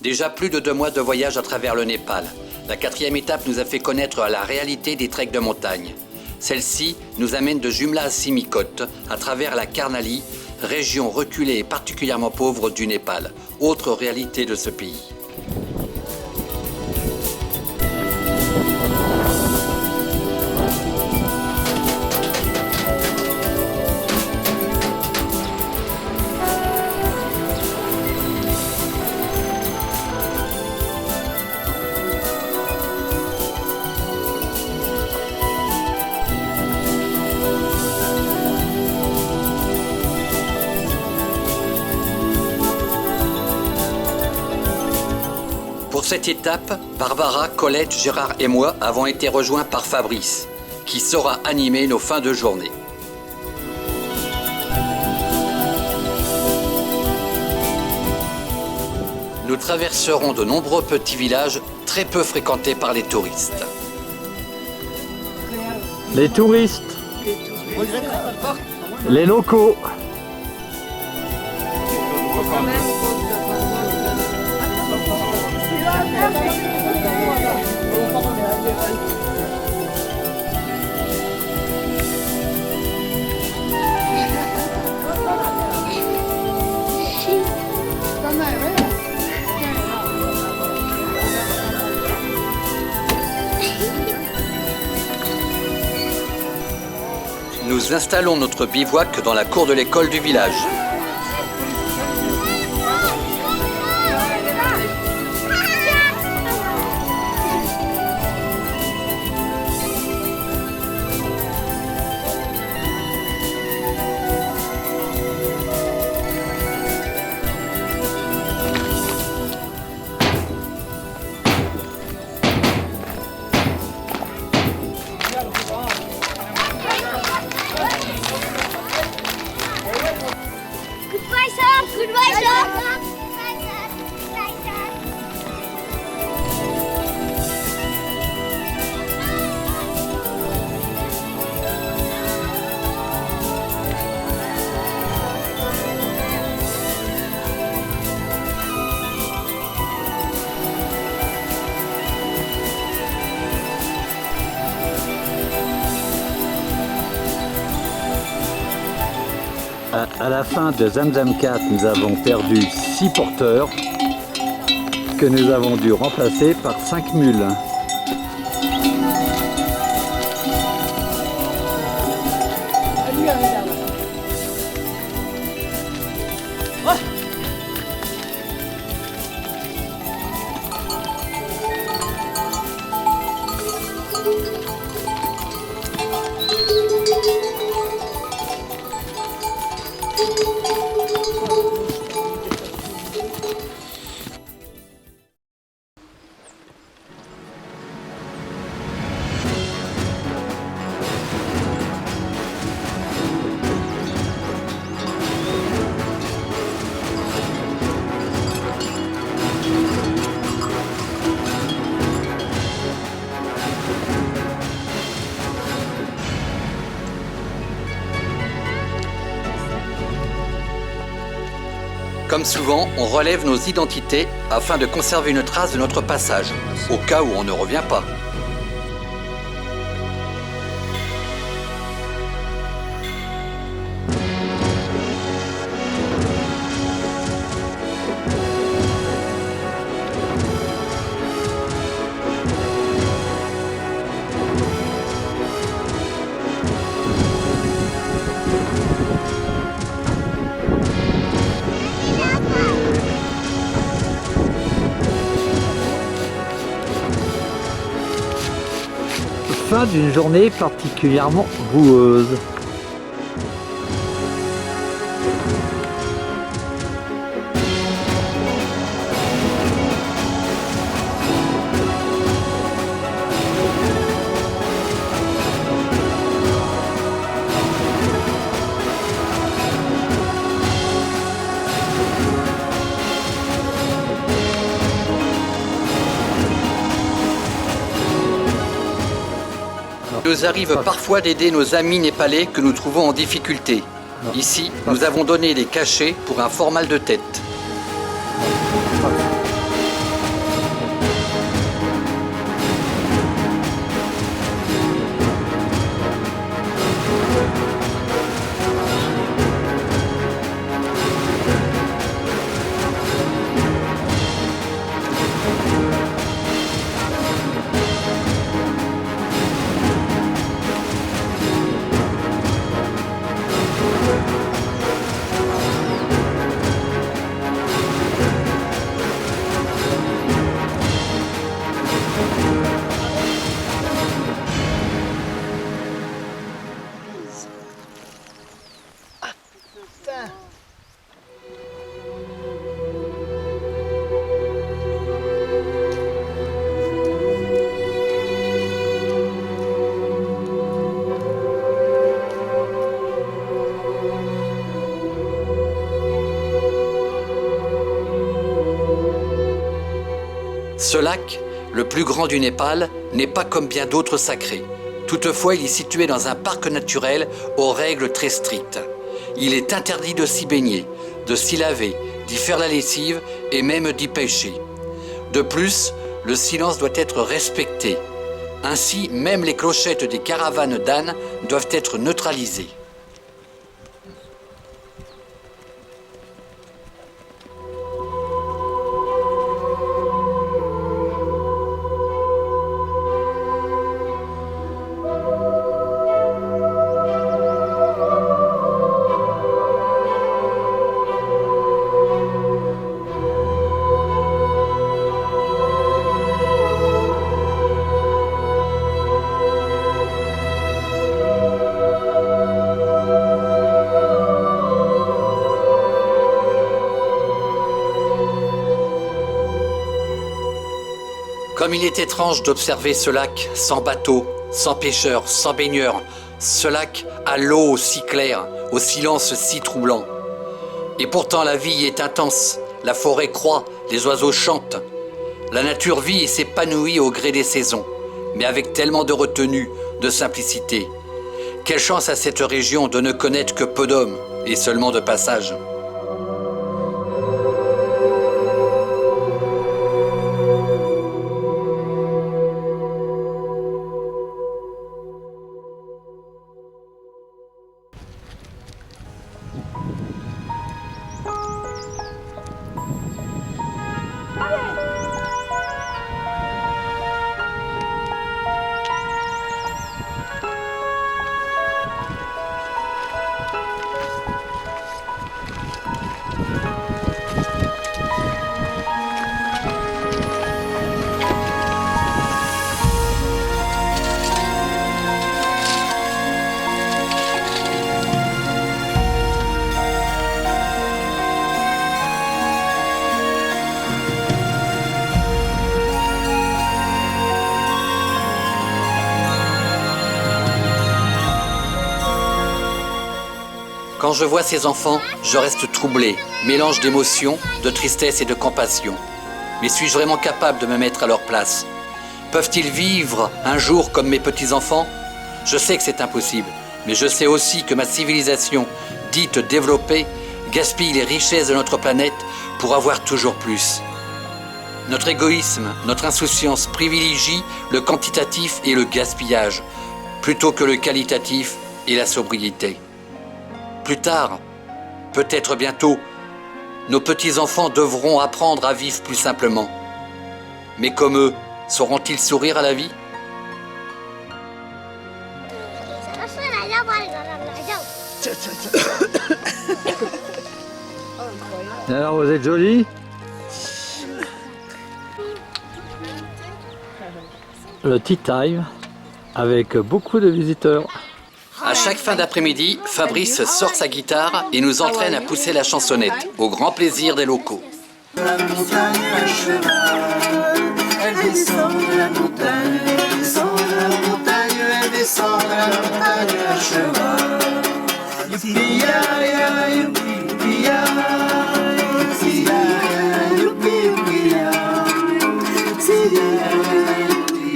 Déjà plus de 2 mois de voyage à travers le Népal. La 4e étape nous a fait connaître la réalité des treks de montagne. Celle-ci nous amène de Jumla à Simikot, à travers la Karnali, région reculée et particulièrement pauvre du Népal. Autre réalité de ce pays. Pour cette étape, Barbara, Colette, Gérard et moi avons été rejoints par Fabrice, qui saura animer nos fins de journée. Nous traverserons de nombreux petits villages très peu fréquentés par les touristes. Les touristes, les locaux. Nous installons notre bivouac dans la cour de l'école du village. Goodbye, sir. À la fin de Zamzam 4, nous avons perdu 6 porteurs que nous avons dû remplacer par 5 mules. Comme souvent, on relève nos identités afin de conserver une trace de notre passage, au cas où on ne revient pas. Fin d'une journée particulièrement boueuse. Il nous arrive parfois d'aider nos amis népalais que nous trouvons en difficulté. Ici, nous avons donné des cachets pour un fort mal de tête. Ce lac, le plus grand du Népal, n'est pas comme bien d'autres sacrés. Toutefois, il est situé dans un parc naturel aux règles très strictes. Il est interdit de s'y baigner, de s'y laver, d'y faire la lessive et même d'y pêcher. De plus, le silence doit être respecté. Ainsi, même les clochettes des caravanes d'ânes doivent être neutralisées. Comme il est étrange d'observer ce lac sans bateau, sans pêcheurs, sans baigneurs, ce lac à l'eau si claire, au silence si troublant. Et pourtant la vie y est intense, la forêt croît, les oiseaux chantent. La nature vit et s'épanouit au gré des saisons, mais avec tellement de retenue, de simplicité. Quelle chance à cette région de ne connaître que peu d'hommes, et seulement de passage. Quand je vois ces enfants, je reste troublé, mélange d'émotions, de tristesse et de compassion. Mais suis-je vraiment capable de me mettre à leur place? Peuvent-ils vivre un jour comme mes petits-enfants? Je sais que c'est impossible, mais je sais aussi que ma civilisation, dite développée, gaspille les richesses de notre planète pour avoir toujours plus. Notre égoïsme, notre insouciance privilégient le quantitatif et le gaspillage, plutôt que le qualitatif et la sobriété. Plus tard, peut-être bientôt, nos petits-enfants devront apprendre à vivre plus simplement. Mais comme eux, sauront-ils sourire à la vie? Alors vous êtes jolis? Le tea time avec beaucoup de visiteurs. À chaque fin d'après-midi, Fabrice sort sa guitare et nous entraîne à pousser la chansonnette, au grand plaisir des locaux. La montagne à cheval, elle descend de la montagne, elle descend de la montagne, elle descend de la montagne à cheval. Youpi ya ya, youpi youpi ya, youpi ya ya, youpi youpi ya, youpi ya ya, youpi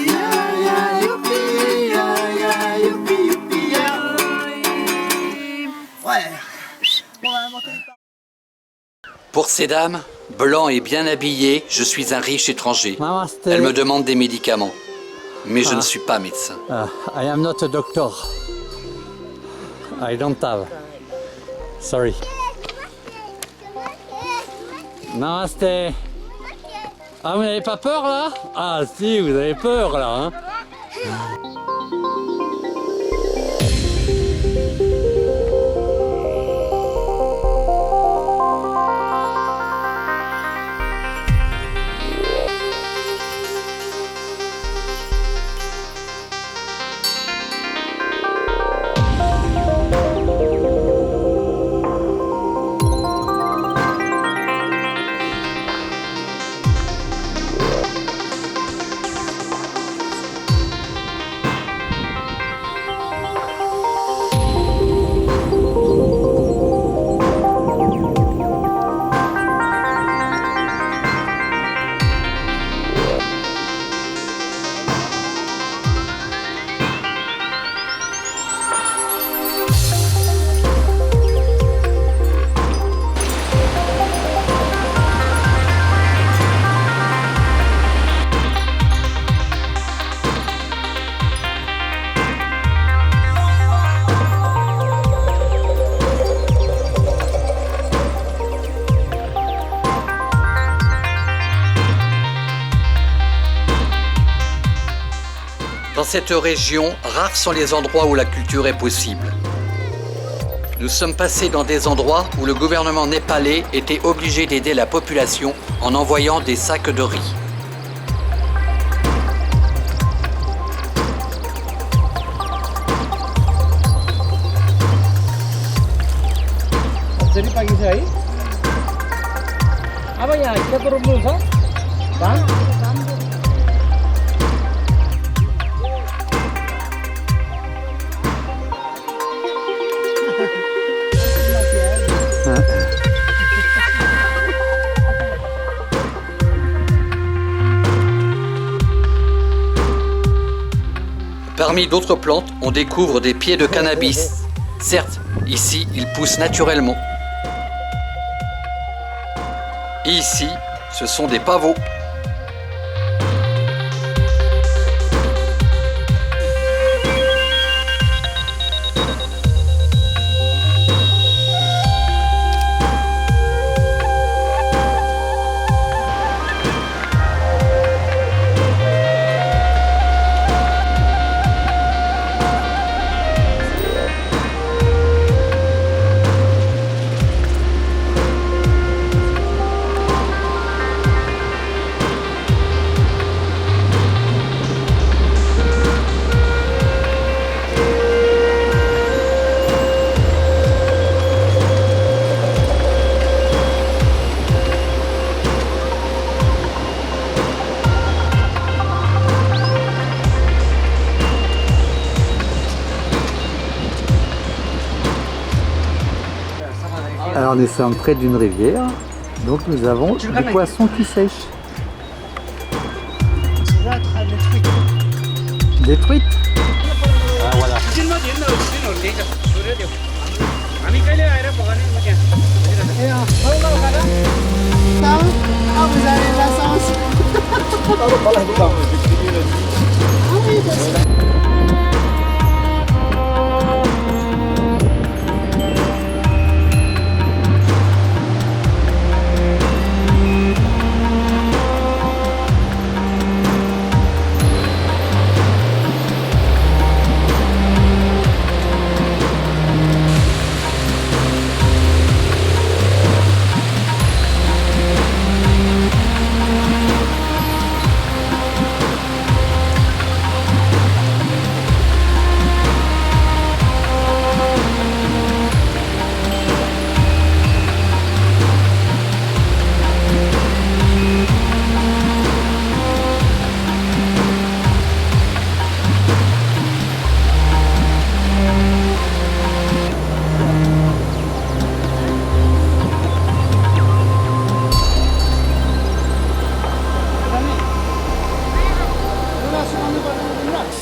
ya ya, youpi ya ya, youpi youpi ya. Ouais. Pour ces dames, blanc et bien habillé, je suis un riche étranger. Namaste. Elles me demandent des médicaments. Mais je ne suis pas médecin. I am not a doctor. I don't have. Sorry. Namaste. Ah, vous n'avez pas peur là? Ah si, vous avez peur là, hein? Dans cette région, rares sont les endroits où la culture est possible. Nous sommes passés dans des endroits où le gouvernement népalais était obligé d'aider la population en envoyant des sacs de riz. Jadi pagi saya, apa ya kita turun dulu sah? Bang? Parmi d'autres plantes, on découvre des pieds de cannabis. Certes, ici, ils poussent naturellement. Et ici, ce sont des pavots. Alors nous sommes près d'une rivière, donc nous avons des poissons qui sèchent. Des truites. Ah voilà. Ah, vous avez de la chance. Ah oui, bien sûr.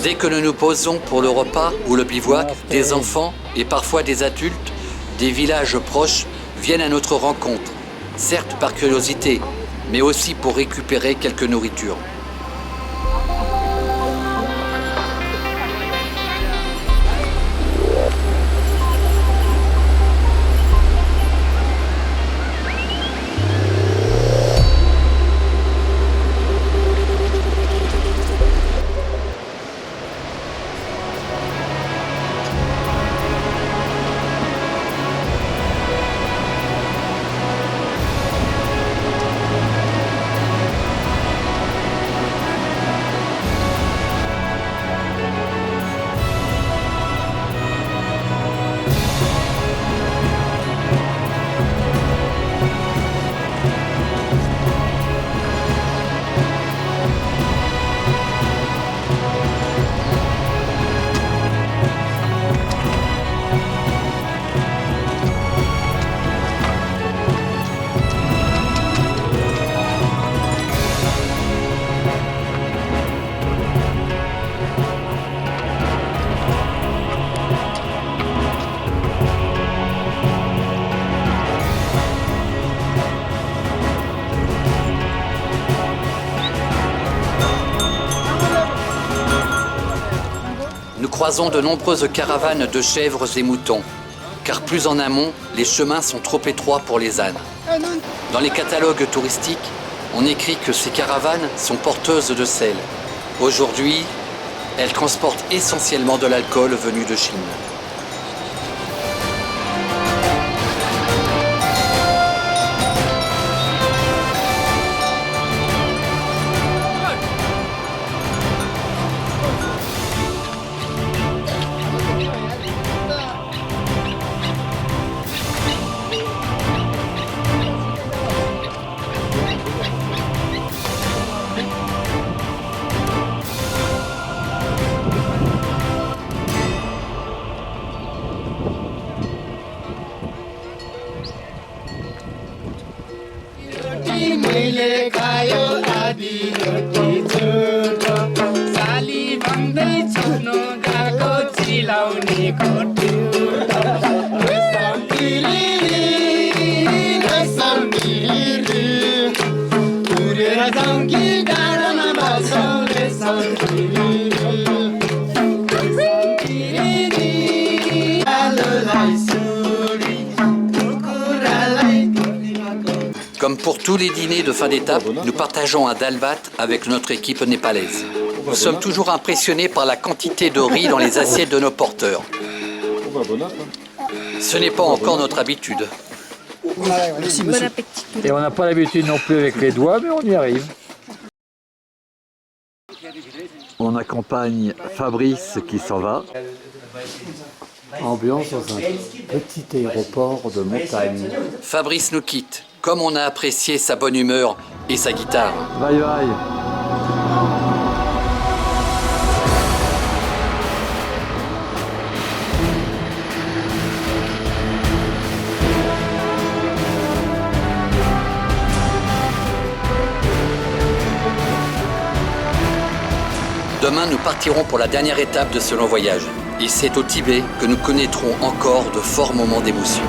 Dès que nous nous posons pour le repas ou le bivouac, des enfants et parfois des adultes des villages proches viennent à notre rencontre, certes par curiosité, mais aussi pour récupérer quelques nourritures. Nous croisons de nombreuses caravanes de chèvres et moutons, car plus en amont, les chemins sont trop étroits pour les ânes. Dans les catalogues touristiques, on écrit que ces caravanes sont porteuses de sel. Aujourd'hui, Elle transporte essentiellement de l'alcool venu de Chine. मैले खायो आदि रोटी चुरो साली भन्दै छुनु गएको चिलाउने उडेर जाउँ कि डाँडामा बसौँ Comme pour tous les dîners de fin d'étape, nous partageons un dalbat avec notre équipe népalaise. Nous sommes toujours impressionnés par la quantité de riz dans les assiettes de nos porteurs. Ce n'est pas encore notre habitude. Et on n'a pas l'habitude non plus avec les doigts, mais on y arrive. On accompagne Fabrice qui s'en va. Ambiance dans un petit aéroport de montagne. Fabrice nous quitte, comme on a apprécié sa bonne humeur et sa guitare. Bye bye. Demain, nous partirons pour la dernière étape de ce long voyage. Et c'est au Tibet que nous connaîtrons encore de forts moments d'émotion.